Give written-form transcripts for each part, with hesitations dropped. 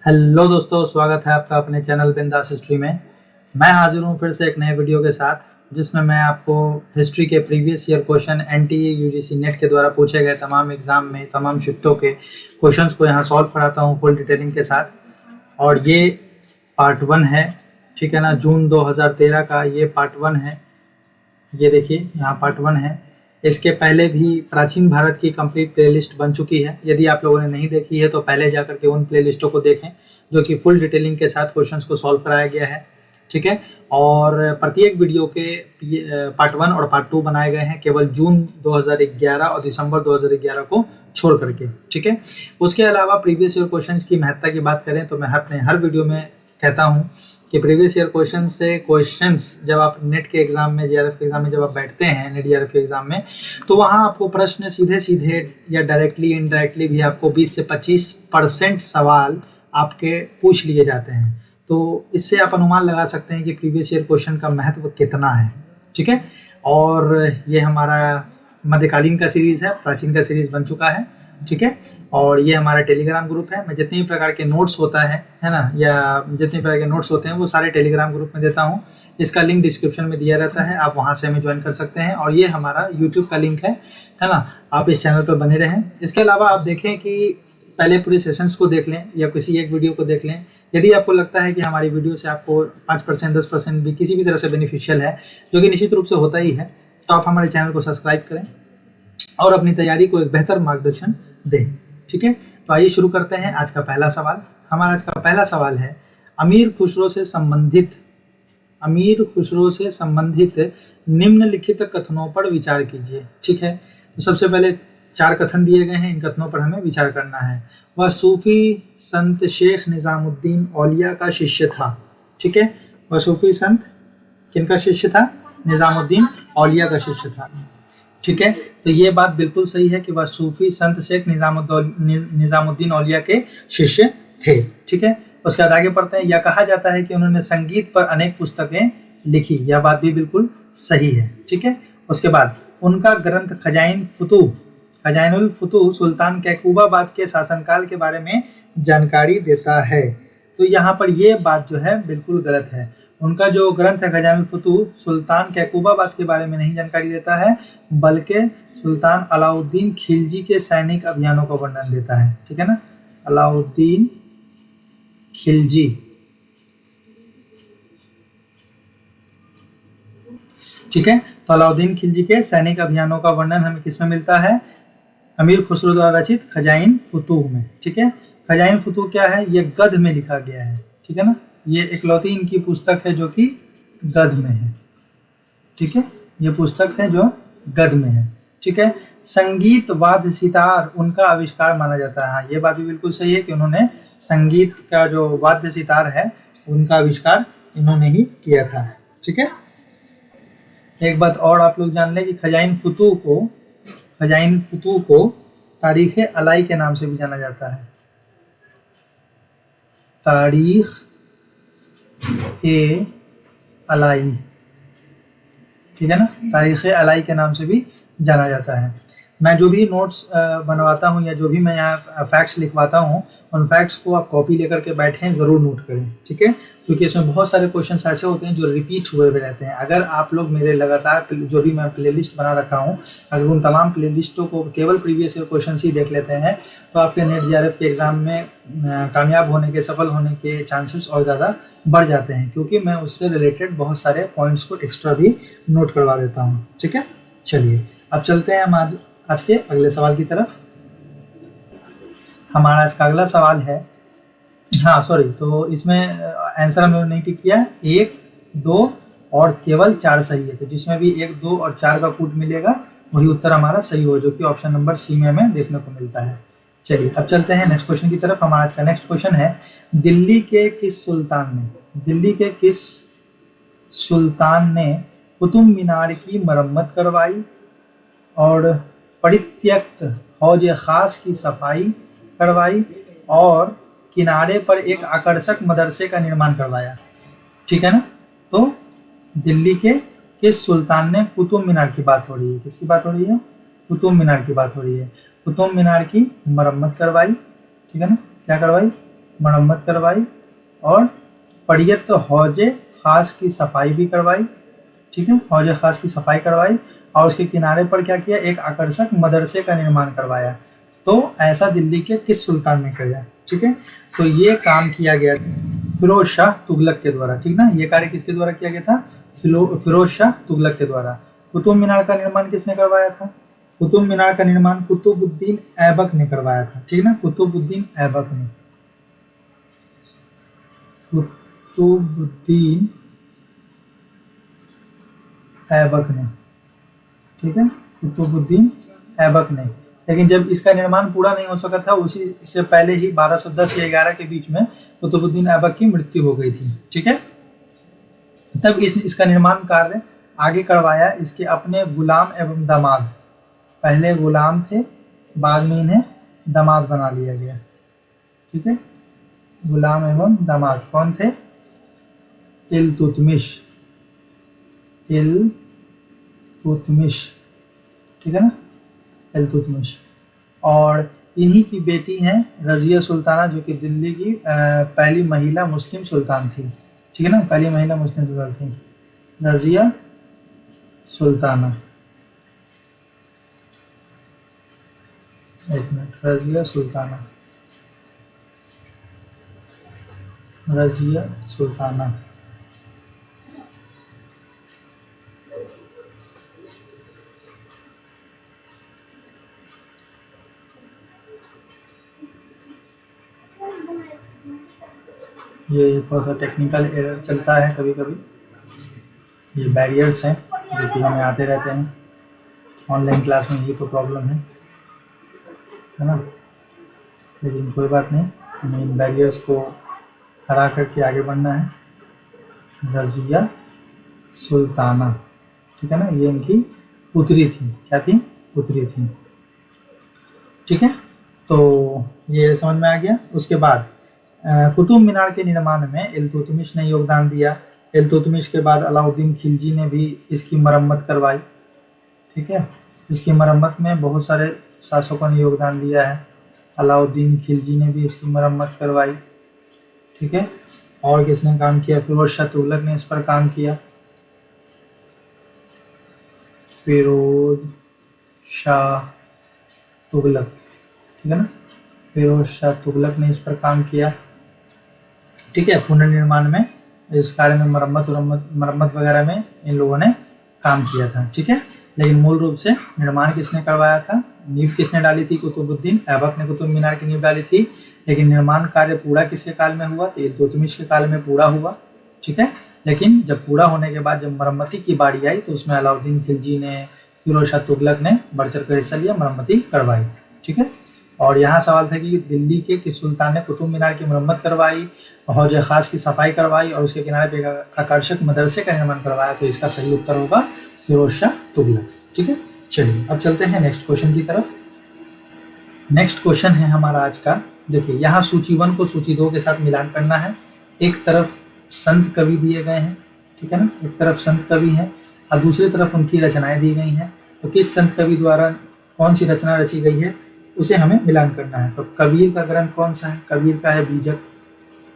Hello दोस्तों, स्वागत है आपका अपने चैनल बिंदास हिस्ट्री में। मैं हाजिर हूँ फिर से एक नए वीडियो के साथ, जिसमें मैं आपको हिस्ट्री के previous year question NTA UGC net के द्वारा पूछे गए तमाम एग्जाम में तमाम शिफ्टों के क्वेश्चंस को यहाँ सॉल्व कराता हूँ फुल डिटेलिंग के साथ। और ये पार्ट 1 है, ठीक है ना। जून 2013 का ये पार्ट 1 है। ये देखिए यहाँ पार्ट 1 है। इसके पहले भी प्राचीन भारत की कंप्लीट प्लेलिस्ट बन चुकी है। यदि आप लोगों ने नहीं देखी है तो पहले जाकर के उन प्लेलिस्टों को देखें, जो कि फुल डिटेलिंग के साथ क्वेश्चंस को सॉल्व कराया गया है, ठीक है। और प्रत्येक वीडियो के पार्ट 1 और पार्ट 2 बनाए गए हैं केवल जून 2011 और दिसंबर 2011 को छोड़ करके, ठीक है। उसके अलावा प्रीवियस ईयर क्वेश्चंस की महत्ता की बात करें तो मैं अपने हर वीडियो में कहता हूं कि प्रीवियस ईयर क्वेश्चंस जब आप नेट के एग्जाम में, जेआरएफ के एग्जाम में जब आप बैठते हैं, नेट जेआरएफ के एग्जाम में, तो वहां आपको प्रश्न सीधे सीधे या डायरेक्टली इनडायरेक्टली भी आपको 20 से 25% सवाल आपके पूछ लिए जाते हैं। तो इससे आप अनुमान लगा सकते हैं कि प्रीवियस ईयर क्वेश्चन का महत्व कितना है, ठीक है। और ये हमारा मध्यकालीन का सीरीज है, प्राचीन का सीरीज बन चुका है, ठीक है। और ये हमारा टेलीग्राम ग्रुप है। मैं जितने भी प्रकार के नोट्स होता है ना, या जितने प्रकार के नोट्स होते हैं वो सारे टेलीग्राम ग्रुप में देता हूँ। इसका लिंक डिस्क्रिप्शन में दिया रहता है, आप वहाँ से हमें ज्वाइन कर सकते हैं। और ये हमारा यूट्यूब का लिंक है ना। आप इस चैनल पर बने रहें। इसके अलावा आप देखें कि पहले पूरे सेशंस को देख लें या किसी एक वीडियो को देख लें। यदि आपको लगता है कि हमारी वीडियो से आपको 5% 10% भी किसी भी तरह से बेनिफिशियल है, जो कि निश्चित रूप से होता ही है, तो आप हमारे चैनल को सब्सक्राइब करें और अपनी तैयारी को एक बेहतर मार्गदर्शन दें, ठीक है। तो आइए शुरू करते हैं आज का पहला सवाल। हमारा आज का पहला सवाल है अमीर खुसरो से संबंधित निम्नलिखित कथनों पर विचार कीजिए, ठीक है। तो सबसे पहले 4 कथन दिए गए हैं, इन कथनों पर हमें विचार करना है। वह सूफी संत शेख निजामुद्दीन औलिया का शिष्य था, ठीक है। वह सूफी संत किनका शिष्य था? निजामुद्दीन औलिया का शिष्य था, ठीक है। तो ये बात बिल्कुल सही है कि वह सूफी संत शेख निजामुद्दीन औलिया के शिष्य थे, ठीक है। उसके बाद आगे पढ़ते हैं। यह कहा जाता है कि उन्होंने संगीत पर अनेक पुस्तकें लिखी, यह बात भी बिल्कुल सही है, ठीक है। उसके बाद उनका ग्रंथ खजाइनुल फुतूह सुल्तान कैकूबाबाद के शासनकाल के बारे में जानकारी देता है। तो यहाँ पर यह बात जो है बिल्कुल गलत है। उनका जो ग्रंथ है खजाइनुल फुतूह सुल्तान कैकूबाबाद के बारे में नहीं जानकारी देता है, बल्कि सुल्तान अलाउद्दीन खिलजी के सैनिक अभियानों का वर्णन देता है, ठीक है ना। अलाउद्दीन खिलजी, ठीक है। तो अलाउद्दीन खिलजी के सैनिक अभियानों का वर्णन हमें किसमें मिलता है? अमीर खुसरो द्वारा रचित खजाइन फुतूह में, ठीक है। खजाइन फुतूह क्या है? ये गद्य में लिखा गया है, ठीक है ना। ये इकलौती इनकी पुस्तक है जो कि गद्य में है, ठीक है। ये पुस्तक है जो गद्य में है, ठीक है। संगीत वाद्य सितार उनका आविष्कार माना जाता है। हाँ, ये बात भी बिल्कुल सही है कि उन्होंने संगीत का जो वाद्य सितार है उनका आविष्कार इन्होंने ही किया था, ठीक है। एक बात और आप लोग जान लें कि खजाइन फुतूह को तारीख अलाई के नाम से भी जाना जाता है। तारीख ए अलाई, ठीक है ना। तारीख अलाई के नाम से भी जाना जाता है। मैं जो भी नोट्स बनवाता हूँ या जो भी मैं यहाँ फैक्ट्स लिखवाता हूँ, उन फैक्ट्स को आप कॉपी लेकर के बैठें, ज़रूर नोट करें, ठीक है। क्योंकि इसमें बहुत सारे क्वेश्चंस ऐसे होते हैं जो रिपीट हुए हुए रहते हैं। अगर आप लोग मेरे लगातार जो भी मैं प्लेलिस्ट बना रखा हूँ, अगर उन तमाम प्लेलिस्टों को केवल प्रीवियस ईयर क्वेश्चन ही देख लेते हैं, तो आपके नेट जेआरएफ के एग्ज़ाम में कामयाब होने के, सफल होने के चांसेस और ज़्यादा बढ़ जाते हैं, क्योंकि मैं उससे रिलेटेड बहुत सारे पॉइंट्स को एक्स्ट्रा भी नोट करवा देता हूँ, ठीक है। चलिए अब चलते हैं हम आज के अगले सवाल की तरफ। हमारा आज का अगला सवाल है, हाँ सॉरी, तो इसमें आंसर हमने नहीं टिक किया। 1, 2 और केवल 4 सही है। तो जिसमें भी 1, 2 और 4 का कूट मिलेगा वही उत्तर हमारा सही हो, जो कि ऑप्शन नंबर सी में हमें देखने को मिलता है। चलिए अब चलते हैं नेक्स्ट क्वेश्चन की तरफ। हमारा आज का नेक्स्ट क्वेश्चन है दिल्ली के किस सुल्तान ने कुतुब मीनार की मरम्मत करवाई और परित्यक्त हौज खास की सफाई करवाई और किनारे पर एक आकर्षक मदरसे का निर्माण करवाया, ठीक है ना। तो दिल्ली के किस सुल्तान ने कुतुब मीनार की बात हो रही है? किसकी बात हो रही है? कुतुब मीनार की बात हो रही है। कुतुब मीनार की मरम्मत करवाई, ठीक है ना। क्या करवाई? मरम्मत करवाई और पड़ियत हौजे खास की सफाई भी करवाई। ठीक है, हौजे खास की सफाई करवाई और उसके किनारे पर क्या किया, एक आकर्षक मदरसे का निर्माण करवाया। तो ऐसा दिल्ली के किस सुल्तान ने किया? ठीक है, तो ये काम किया गया फिरोज शाह तुगलक के द्वारा। ठीक ना, ये कार्य किसके द्वारा किया गया था? फिरोज शाह तुगलक के द्वारा। कुतुब मीनार का निर्माण किसने करवाया था? कुतुब मीनार का निर्माण कुतुबुद्दीन ऐबक ने करवाया था। ठीक ना, कुतुबुद्दीन ऐबक ने, कुतुबुद्दीन ऐबक ने। ठीक है, कुतुबुद्दीन ऐबक ने। लेकिन जब इसका निर्माण पूरा नहीं हो सका था, उसी से पहले ही 1210 या 11 के बीच में कुतुबुद्दीन ऐबक की मृत्यु हो गई थी। ठीक है, तब इसका निर्माण कार्य आगे करवाया इसके अपने गुलाम एवं दामाद। पहले गुलाम थे, बाद में इन्हें दामाद बना लिया गया। ठीक है, गुलाम एवं दामाद कौन थे? इल्तुतमिश, इल्तुतमिश। ठीक है ना, इल्तुतमिश। और इन्हीं की बेटी हैं रजिया सुल्ताना, जो कि दिल्ली की पहली महिला मुस्लिम सुल्तान थी। ठीक है ना, पहली महिला मुस्लिम सुल्तान थी रजिया सुल्ताना। एक मिनट, रजिया सुल्ताना, रजिया सुल्ताना। ये थोड़ा सा टेक्निकल एरर चलता है कभी कभी, ये बैरियर्स हैं जो कि हमें आते रहते हैं ऑनलाइन क्लास में, यही तो प्रॉब्लम है ना। लेकिन कोई बात नहीं, हमें इन बैरियर्स को हरा करके आगे बढ़ना है। रजिया सुल्ताना, ठीक है ना, ये इनकी पुत्री थी। क्या थी? पुत्री थी। ठीक है, तो ये समझ में आ गया। उसके बाद कुतुब मीनार के निर्माण में इल्तुतमिश ने योगदान दिया। इल्तुतमिश के बाद अलाउद्दीन खिलजी ने भी इसकी मरम्मत करवाई। ठीक है, इसकी मरम्मत में बहुत सारे शासकों ने योगदान दिया है। अलाउद्दीन खिलजी ने भी इसकी मरम्मत करवाई। ठीक है, और किसने काम किया? फिरोज शाह तुगलक ने इस पर काम किया। फिरोज शाह तुगलक, ठीक है ना, फिरोज शाह तुगलक ने इस पर काम किया। ठीक है, पुनर्निर्माण में, इस कार्य में मरम्मत वगैरह में इन लोगों ने काम किया था। ठीक है, लेकिन मूल रूप से निर्माण किसने करवाया था? नींव किसने डाली थी? कुतुबुद्दीन ऐबक ने कुतुब मीनार की नींव डाली थी। लेकिन निर्माण कार्य पूरा किसके काल में हुआ? तो इल्तुतमिश के काल में पूरा हुआ। ठीक है, लेकिन जब पूरा होने के बाद जब मरम्मती की बारी आई तो उसमें अलाउद्दीन खिलजी ने, फिरोज शाह तुगलक ने बढ़ चढ़ कर हिस्सा लिया, मरम्मती करवाई। ठीक है, और यहाँ सवाल था कि दिल्ली के किस सुल्तान ने कुतुब मीनार की मरम्मत करवाई, हौजे खास की सफाई करवाई और उसके किनारे पे आकर्षक मदरसे का निर्माण करवाया? तो इसका सही उत्तर होगा फिरोज शाह तुगलक। ठीक है, चलिए अब चलते हैं नेक्स्ट क्वेश्चन की तरफ। नेक्स्ट क्वेश्चन है हमारा आज का। देखिए, यहाँ सूची 1 को सूची 2 के साथ मिलान करना है। एक तरफ संत कवि दिए गए हैं, ठीक है ना, एक तरफ संत कवि हैं और दूसरी तरफ उनकी रचनाएं दी गई हैं। तो किस संत कवि द्वारा कौन सी रचना रची गई है उसे हमें मिलान करना है। तो कबीर का ग्रंथ कौन सा है? कबीर का है बीजक।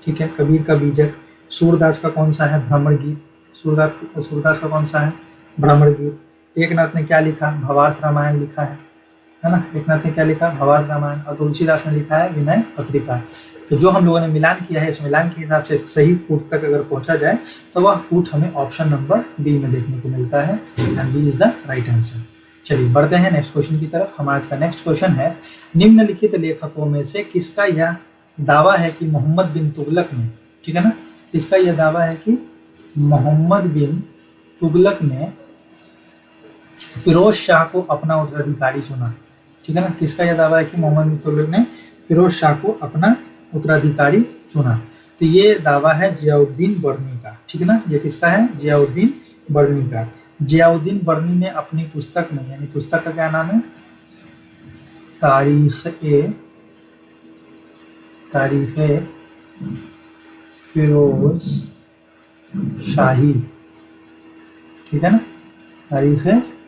ठीक है, कबीर का बीजक। सूरदास का कौन सा है? भ्रमर गीत। सूरदास का कौन सा है? भ्रमर गीत। एकनाथ ने क्या लिखा? भवार्थ रामायण लिखा है ना। एकनाथ ने क्या लिखा? भवार्थ रामायण। और तुलसीदास ने लिखा है विनय पत्रिका। तो जो हम लोगों ने मिलान किया है, इस मिलान के हिसाब से सही कूट तक अगर पहुंचा जाए तो वह कूट हमें ऑप्शन नंबर बी में देखने को मिलता है, and B is the right answer. चलिए बढ़ते हैं नेक्स्ट क्वेश्चन की तरफ। हमारा आज का नेक्स्ट क्वेश्चन है, निम्नलिखित लेखकों में से किसका यह दावा है कि मोहम्मद बिन तुगलक ने, ठीक है ना, किसका यह दावा है कि मोहम्मद बिन तुगलक ने फिरोज शाह को अपना उत्तराधिकारी चुना? ठीक है ना, किसका यह दावा है कि मोहम्मद बिन तुगलक ने फिरोज शाह को अपना उत्तराधिकारी चुना? तो ये दावा है जियाउद्दीन बर्नी का। ठीक है ना, ये किसका है? जियाउद्दीन बर्नी का। जियाउद्दीन बर्नी ने अपनी पुस्तक में, यानी पुस्तक का क्या नाम है? तारीख फिरोज शाही, ठीक है ना, तारीख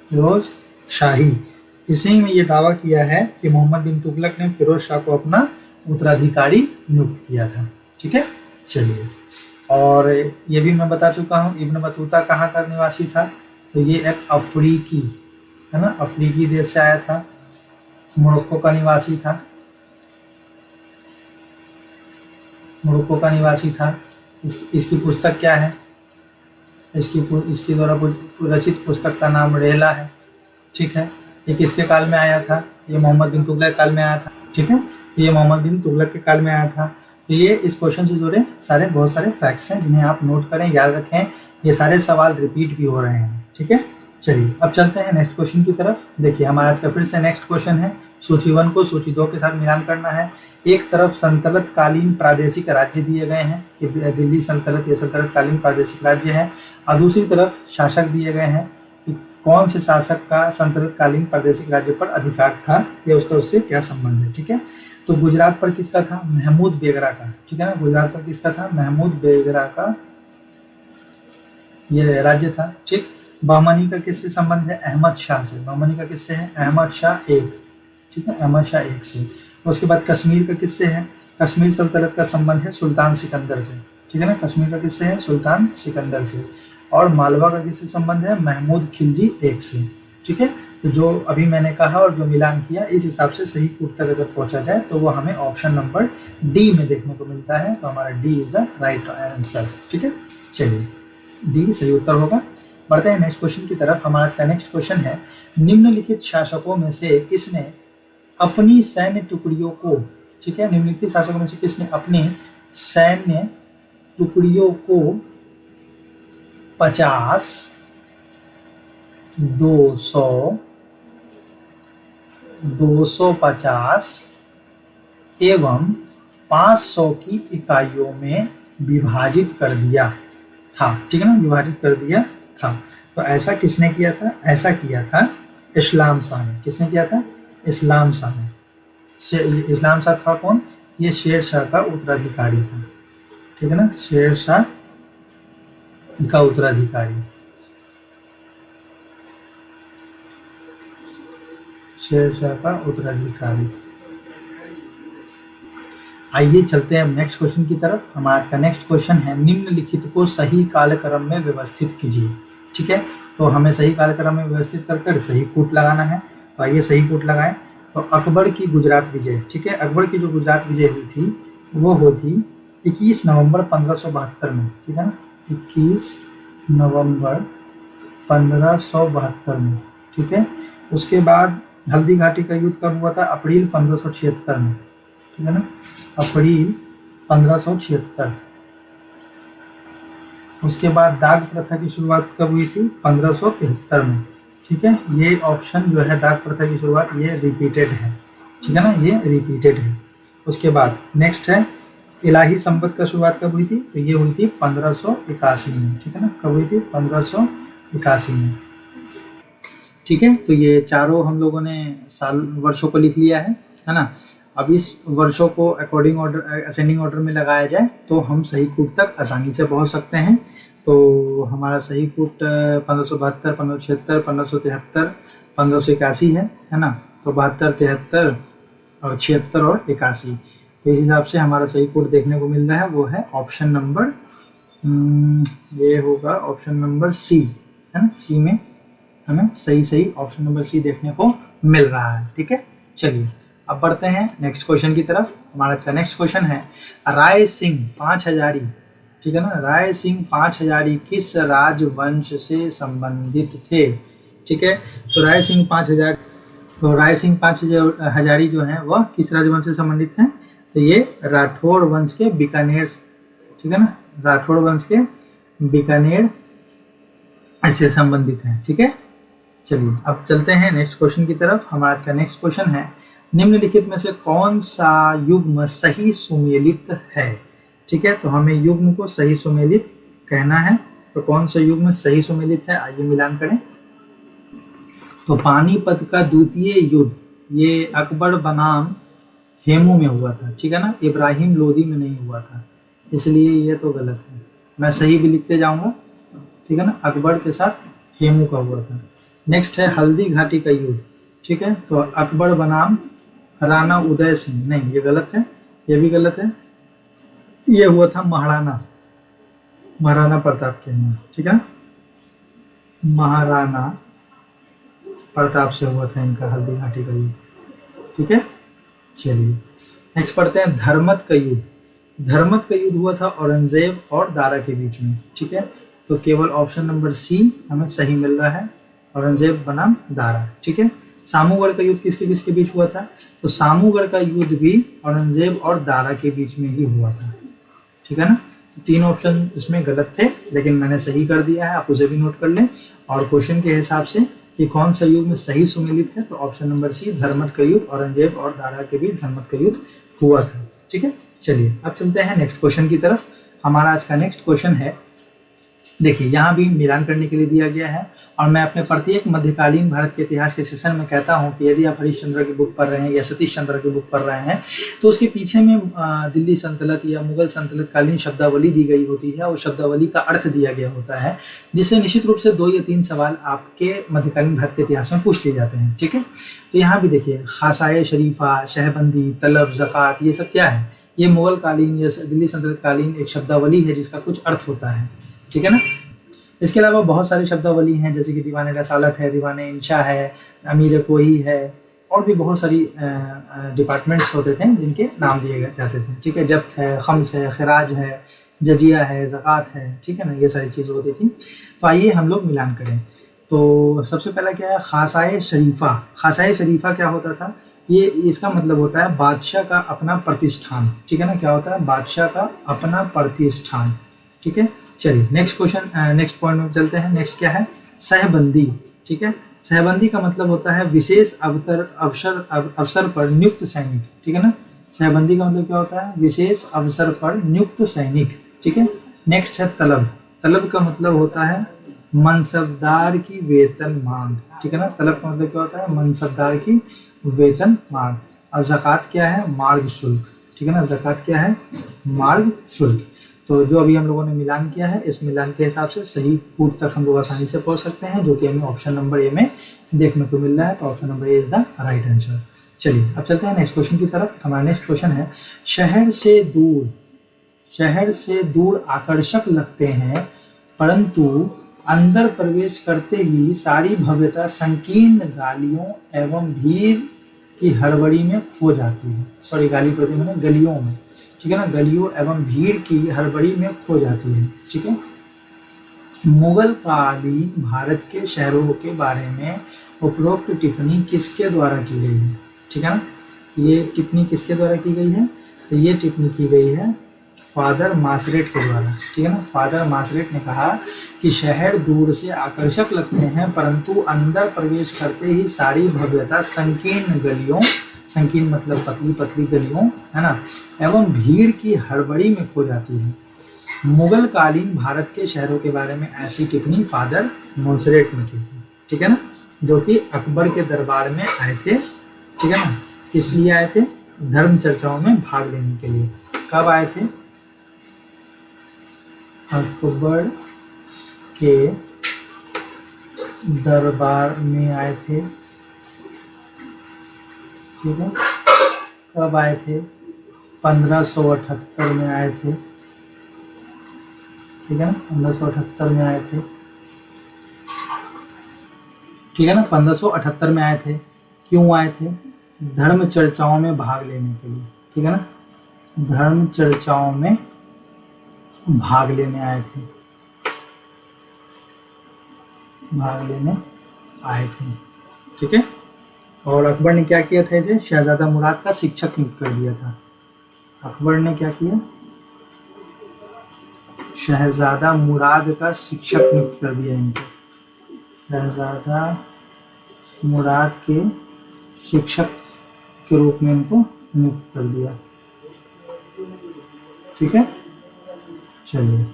फिरोज शाही, इसी में ये दावा किया है कि मोहम्मद बिन तुगलक ने फिरोज शाह को अपना उत्तराधिकारी नियुक्त किया था। ठीक है, चलिए, और ये भी मैं बता चुका हूँ इब्न बतूता कहाँ का निवासी था, तो ये एक अफ्रीकी है ना, अफ्रीकी देश से आया था, मोरक्को का निवासी था, मोरक्को का निवासी था। इसकी पुस्तक क्या है, इसके द्वारा रचित पुस्तक का नाम रेहला है। ठीक है, ये किसके काल में आया था, ये मोहम्मद बिन तुगलक काल में आया था। ठीक है, ये मोहम्मद बिन तुगलक के काल में आया था। तो ये इस क्वेश्चन से जुड़े बहुत सारे फैक्ट्स हैं जिन्हें आप नोट करें, याद रखें, ये सारे सवाल रिपीट भी हो रहे हैं। ठीक है, चलिए अब चलते हैं नेक्स्ट क्वेश्चन की तरफ। देखिए हमारा आज का फिर से नेक्स्ट क्वेश्चन है, सूची 1 को सूची 2 के साथ मिलान करना है। एक तरफ सल्तनत कालीन प्रादेशिक राज्य दिए गए हैं कि दिल्ली सल्तनत ये सल्तनत कालीन प्रादेशिक राज्य है, और दूसरी तरफ शासक दिए गए हैं कि कौन से शासक का सल्तनत कालीन प्रादेशिक राज्य पर अधिकार था या उससे क्या संबंध है। ठीक है, तो गुजरात पर किसका था, महमूद बेगरा का। ठीक है ना, गुजरात पर किसका था, महमूद बेगरा का ये राज्य था। ठीक, बहमनी का किससे संबंध है, अहमद शाह से। बहमनी का किससे है, अहमद शाह एक। ठीक है, अहमद शाह एक से। उसके बाद कश्मीर का किससे है, कश्मीर सल्तनत का संबंध है सुल्तान सिकंदर से। ठीक है ना, कश्मीर का किससे है, सुल्तान सिकंदर से। और मालवा का किससे संबंध है, महमूद खिलजी एक से। ठीक है, तो जो अभी मैंने कहा और जो मिलान किया, इस हिसाब से सही कूट तक अगर पहुंचा जाए तो वो हमें ऑप्शन नंबर डी में देखने को मिलता है। तो हमारा D is the right answer. ठीक है, चलिए डी सही उत्तर होगा। बढ़ते हैं नेक्स्ट क्वेश्चन की तरफ। हमारा आज का नेक्स्ट क्वेश्चन है, निम्नलिखित शासकों में से किसने अपनी सैन्य टुकड़ियों को, ठीक है, निम्नलिखित शासकों में से किसने अपनी सैन्य टुकड़ियों को 50, 200, 250 एवं 500 की इकाइयों में विभाजित कर दिया था। ठीक है ना, विभाजित कर दिया था। तो ऐसा किसने किया था, ऐसा किया था इस्लाम शाह ने। किसने किया था, इस्लाम शाह ने। इस्लाम शाह था कौन, ये शेर शाह का उत्तराधिकारी था। ठीक है ना, शेर शाह का उत्तराधिकारी, शेर शाह का उत्तराधिकारी। आइए चलते हैं नेक्स्ट क्वेश्चन की तरफ। हमारा आज का नेक्स्ट क्वेश्चन है, निम्नलिखित को सही कालक्रम में व्यवस्थित कीजिए। ठीक है, तो हमें सही कालक्रम में व्यवस्थित कर सही कूट लगाना है। तो आइए सही कूट लगाएं। तो अकबर की गुजरात विजय, ठीक है, अकबर की जो गुजरात विजय हुई थी वो हुई थी 21 नवंबर 1572 में। ठीक है ना, 21 नवंबर 1572 में। ठीक है, उसके बाद हल्दी घाटी का युद्ध कब हुआ था, अप्रैल 1576 में। ठीक है ना, अप्रैल 1576। उसके बाद दाग प्रथा की शुरुआत कब हुई थी, 1573 में। ठीक है, ये ऑप्शन जो है दाग प्रथा की शुरुआत ये रिपीटेड है। ठीक है ना, ये रिपीटेड है। उसके बाद नेक्स्ट है इलाही संपत का शुरुआत कब हुई थी, तो ये हुई थी 1581 में। ठीक है ना, कब हुई थी, 1581 में। ठीक है, तो ये चारों हम लोगों ने साल वर्षों को लिख लिया है ना। अब इस वर्षों को अकॉर्डिंग ऑर्डर, असेंडिंग ऑर्डर में लगाया जाए तो हम सही कूट तक आसानी से पहुंच सकते हैं। तो हमारा सही कूट 1572, 1576, 1573, 1581 है ना। तो 72, 73 और 76 और 81। तो इस हिसाब से हमारा सही कूट देखने को मिल रहा है, वो है ऑप्शन नंबर, ये होगा ऑप्शन नंबर सी, है ना। सी में हमें सही ऑप्शन नंबर सी देखने को मिल रहा है। ठीक है, चलिए अब बढ़ते हैं नेक्स्ट क्वेश्चन की तरफ। हमारा आज का नेक्स्ट क्वेश्चन है, राय सिंह 5000, ठीक है ना, राय सिंह 5000 किस राजवंश से संबंधित थे। ठीक है, तो राय सिंह 5000, तो राय सिंह 5000 जो हैं वह किस राजवंश से संबंधित हैं, तो ये राठौड़ वंश के बीकानेर, ठीक है ना, राठौड़ वंश के बीकानेर से संबंधित हैं। ठीक है, चलिए अब चलते हैं नेक्स्ट क्वेश्चन की तरफ। हमारा आज का नेक्स्ट क्वेश्चन है, निम्नलिखित में से कौन सा युग्म सही सुमेलित है। ठीक है, तो हमें युग्म को सही सुमेलित कहना है। तो कौन सा युग्म सही सुमेलित है, आइए मिलान करें। तो पानीपत का द्वितीय युद्ध ये अकबर बनाम हेमू में हुआ था। ठीक है ना, इब्राहिम लोदी में नहीं हुआ था, इसलिए ये तो गलत है। मैं सही भी लिखते जाऊंगा। ठीक है ना, अकबर के साथ हेमू का हुआ था। नेक्स्ट है हल्दी घाटी का युद्ध। ठीक है, तो अकबर बनाम राणा उदय सिंह, नहीं ये गलत है, ये भी गलत है। ये हुआ था महाराणा प्रताप के यहाँ, ठीक है, महाराणा प्रताप से हुआ था इनका हल्दी घाटी का युद्ध, ठीक है। चलिए नेक्स्ट पढ़ते हैं धर्मत का युद्ध। धर्मत का युद्ध हुआ था औरंगजेब और दारा के बीच में, ठीक है। तो केवल ऑप्शन नंबर सी हमें सही मिल रहा है, औरंगजेब बनाम दारा, ठीक है। सामूगढ़ का युद्ध किसके किसके बीच हुआ था? तो सामूगढ़ का युद्ध भी औरंगजेब और दारा के बीच में ही हुआ था, ठीक है ना। तो 3 ऑप्शन इसमें गलत थे, लेकिन मैंने सही कर दिया है, आप उसे भी नोट कर लें। और क्वेश्चन के हिसाब से कि कौन सा युद्ध में सही सुमेलित है, तो ऑप्शन नंबर सी धर्मत का युद्ध, औरंगजेब और दारा के बीच धर्मत का युद्ध हुआ था, ठीक है। चलिए अब चलते हैं नेक्स्ट क्वेश्चन की तरफ। हमारा आज का नेक्स्ट क्वेश्चन है, देखिए यहाँ भी मिलान करने के लिए दिया गया है, और मैं अपने प्रत्येक मध्यकालीन भारत के इतिहास के सेशन में कहता हूँ कि यदि आप हरिश्चंद्र की बुक पढ़ रहे हैं या सतीश चंद्र की बुक पढ़ रहे हैं, तो उसके पीछे में दिल्ली सल्तनत या मुगल सल्तनत कालीन शब्दावली दी गई होती है, और शब्दावली का अर्थ दिया गया होता है, जिससे निश्चित रूप से 2 या 3 सवाल आपके मध्यकालीन भारत के इतिहास में पूछ लिए जाते हैं, ठीक है। तो यहाँ भी देखिए खासाए शरीफा, शहबंदी, तलब, ज़कात, ये सब क्या है? ये मुगल कालीन या दिल्ली सल्तनत कालीन एक शब्दावली है जिसका कुछ अर्थ होता है, ठीक है ना। इसके अलावा बहुत सारी शब्दावली हैं, जैसे कि दीवाने रसालत है, दीवाने इंशा है, अमीर कोई है, और भी बहुत सारी डिपार्टमेंट्स होते थे जिनके नाम दिए जाते थे, ठीक है। जब्त है, खम्स है, खिराज है, जजिया है, ज़कात है, ठीक है ना, ये सारी चीज़ें होती थी। तो आइए हम लोग मिलान करें। तो सबसे पहला क्या है? खासाए शरीफा। खासाए शरीफा क्या होता था? ये इसका मतलब होता है बादशाह का अपना प्रतिष्ठान, ठीक है ना। क्या होता है? बादशाह का अपना प्रतिष्ठान, ठीक है। चलिए नेक्स्ट क्वेश्चन, नेक्स्ट पॉइंट में चलते हैं। नेक्स्ट क्या है? सहबंदी, ठीक है। सहबंदी का मतलब होता है विशेष अवसर पर नियुक्त सैनिक, ठीक है ना। सहबंदी का मतलब क्या होता है? विशेष अवसर पर नियुक्त सैनिक, ठीक है। नेक्स्ट है तलब। तलब का मतलब होता है मनसबदार की वेतन मांग, ठीक है ना। तलब का मतलब क्या होता है? मनसबदार की वेतन मांग। और ज़कात क्या है? मार्ग शुल्क, ठीक है ना। ज़कात क्या है? मार्ग शुल्क। तो जो अभी हम लोगों ने मिलान किया है, इस मिलान के हिसाब से सही पूर्व तक हम लोग आसानी से पहुंच सकते हैं, जो कि हमें ऑप्शन नंबर ए में देखने को मिल रहा है। तो option number A is the right answer. चलिए अब चलते हैं नेक्स्ट क्वेश्चन की तरफ। हमारा नेक्स्ट क्वेश्चन है, शहर से दूर आकर्षक लगते हैं, परंतु अंदर प्रवेश करते ही सारी भव्यता संकीर्ण गालियों एवं भीड़ की हड़बड़ी में खो जाती है। सॉरी, गाली प्रति मैंने गलियों में, ठीक है ना, गलियों एवं भीड़ की हड़बड़ी में खो जाती है, ठीक है। मुगल कालीन भारत के शहरों के बारे में उपरोक्त टिप्पणी किसके द्वारा की गई है, ठीक है ना। ये टिप्पणी किसके द्वारा की गई है? तो ये टिप्पणी की गई है फादर मार्शरेट के द्वारा, ठीक है ना। फादर मार्शरेट ने कहा कि शहर दूर से आकर्षक लगते हैं, परंतु अंदर प्रवेश करते ही सारी भव्यता संकीर्ण गलियों, संकीर्ण मतलब पतली पतली गलियों, है ना, एवं भीड़ की हड़बड़ी में खो जाती है। मुगल कालीन भारत के शहरों के बारे में ऐसी टिप्पणी फादर मार्शरेट ने की थी, ठीक है ना, जो कि अकबर के दरबार में आए थे, ठीक है ना। किस लिए आए थे? धर्म चर्चाओं में भाग लेने के लिए। कब आए थे? अकबर के दरबार में आए थे, ठीक है। कब आए थे? 1578 में आए थे, ठीक है ना, 1578 में आए थे, ठीक है ना, 1578 में आए थे। क्यों आए थे? धर्म चर्चाओं में भाग लेने के लिए, ठीक है ना, धर्म चर्चाओं में भाग लेने आए थे, भाग लेने आए थे, ठीक है। और अकबर ने क्या किया था? इसे शहजादा मुराद का शिक्षक नियुक्त कर दिया था। अकबर ने क्या किया? शहजादा मुराद का शिक्षक नियुक्त कर दिया इनको, शहजादा मुराद के शिक्षक के रूप में इनको नियुक्त कर दिया, ठीक है। चलिए,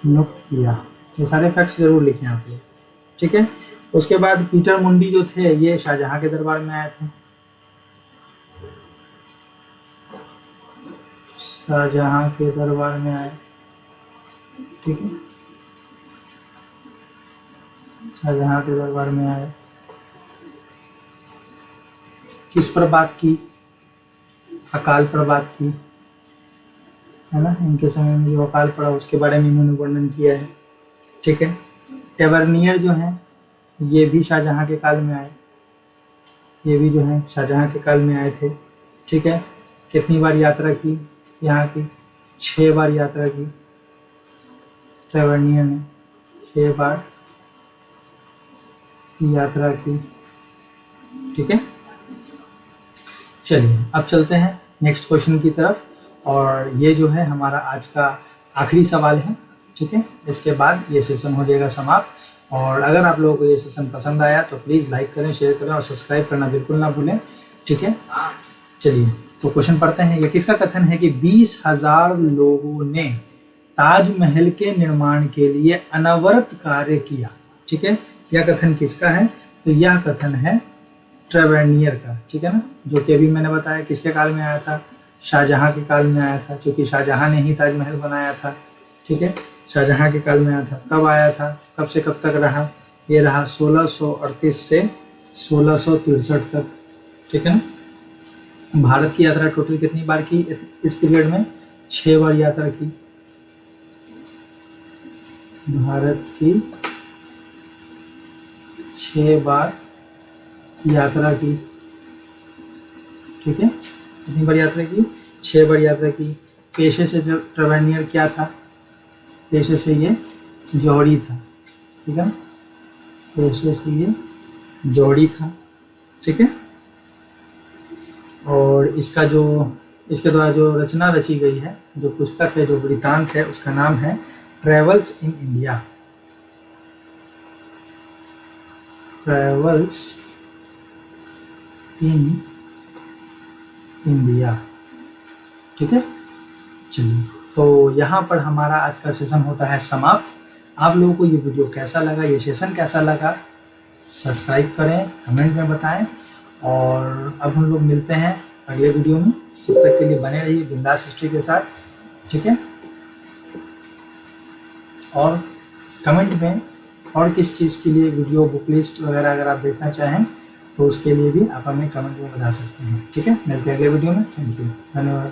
नियुक्त किया। ये सारे फैक्ट्स जरूर लिखें आप लोग, ठीक है। उसके बाद पीटर मुंडी जो थे, ये शाहजहां के दरबार में आए थे, शाहजहां के दरबार में आए, ठीक है, शाहजहां के दरबार में आए। किस पर बात की? अकाल प्रभात की, है ना, इनके समय में जो अकाल पड़ा उसके बारे में इन्होंने वर्णन किया है। ठीक है। टेवर्नियर जो है ये भी शाहजहां के काल में आए, ये भी जो है शाहजहां के काल में आए थे। ठीक है। कितनी बार यात्रा की यहाँ की? 6 बार यात्रा की टेवर्नियर ने, 6 बार यात्रा की। ठीक है। चलिए अब चलते हैं नेक्स्ट क्वेश्चन की तरफ, और ये जो है हमारा आज का आखिरी सवाल है। ठीक है। इसके बाद ये सेशन हो जाएगा समाप्त, और अगर आप लोगों को ये सेशन पसंद आया तो प्लीज़ लाइक करें, शेयर करें और सब्सक्राइब करना बिल्कुल ना भूलें। ठीक है। चलिए तो क्वेश्चन पढ़ते हैं। ये किसका कथन है कि 20,000 लोगों ने ताजमहल के निर्माण के लिए अनवरत कार्य किया? ठीक है। यह कथन किसका है? तो यह कथन है टेवर्नियर का। ठीक है ना, जो कि अभी मैंने बताया किसके काल में आया था? शाहजहां के काल में आया था, क्योंकि शाहजहां ने ही ताजमहल बनाया था। ठीक है। शाहजहां के काल में आया था। कब आया था, कब से कब तक रहा? ये रहा 1638 से 1663 तक। ठीक है ना। भारत की यात्रा टोटल कितनी बार की इस पीरियड में? 6 बार यात्रा की। भारत की 6 बार यात्रा की। ठीक है। कितनी बार यात्रा की? 6 बार यात्रा की। पेशे से टेवर्नियर क्या था? पेशे से ये जौहरी था। ठीक है। पेशे से ये जौहरी था। ठीक है। और इसका जो इसके द्वारा जो रचना रची गई है, जो पुस्तक है, जो वृत्तांत है, उसका नाम है travels in India. Travels in India. ठीक है। चलिए तो यहाँ पर हमारा आज का सेशन होता है समाप्त। आप लोगों को ये वीडियो कैसा लगा, ये सेशन कैसा लगा, सब्सक्राइब करें, कमेंट में बताएं, और अब हम लोग मिलते हैं अगले वीडियो में। तब तक के लिए बने रहिए बिंदास हिस्ट्री के साथ। ठीक है। और कमेंट में और किस चीज़ के लिए वीडियो, बुक लिस्ट वगैरह अगर आप देखना चाहें तो उसके लिए भी आप हमें कमेंट में बता सकते हैं। ठीक है। मिलते हैं अगले वीडियो में। थैंक यू, धन्यवाद।